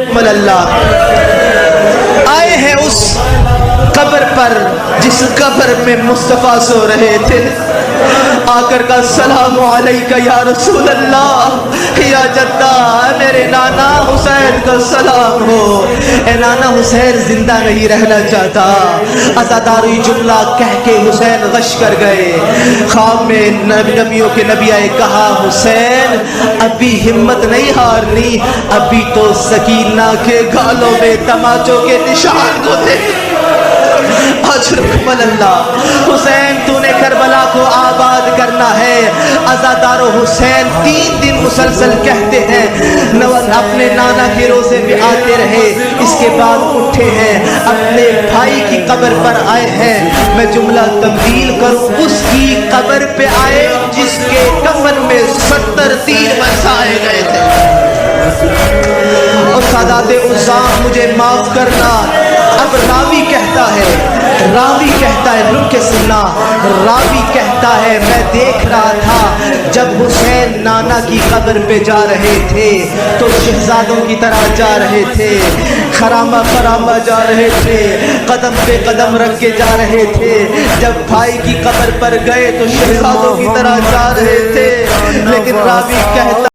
اللہ آئے ہیں اس قبر پر جس قبر میں مصطفیٰ سو رہے تھے. آ کر کا سلام علیکہ یا رسول اللہ یا جدہ میرے نانا حسین کا سلام ہو. اے نانا حسین زندہ نہیں رہنا چاہتا. عزاداری جملہ کہہ کے حسین غش کر گئے. خواب میں نبیوں کے نبی آئے کہا حسین ابھی ہمت نہیں ہارنی, ابھی تو سکینہ کے گالوں میں تماچوں کے نشان کو دیکھ. اللہ حسین تو نے کربلا کو آباد کرنا ہے. عزادار و حسین 3 دن مسلسل کہتے ہیں اپنے نانا کے روزے میں آتے رہے. اس کے بعد اٹھے ہیں اپنے بھائی کی قبر پر آئے ہیں. میں جملہ تبدیل کروں اس کی قبر پہ آئے جس کے کفن میں 70 تیر برسائے گئے تھے. اور سادات عزام مجھے معاف کرنا. اب راوی کہتا ہے رک کے سننا. راوی کہتا ہے میں دیکھ رہا تھا جب حسین نانا کی قبر پہ جا رہے تھے تو شہزادوں کی طرح جا رہے تھے, خرامہ خرامہ جا رہے تھے, قدم پہ قدم رکھ کے جا رہے تھے. جب بھائی کی قبر پر گئے تو شہزادوں کی طرح جا رہے تھے. لیکن راوی کہتا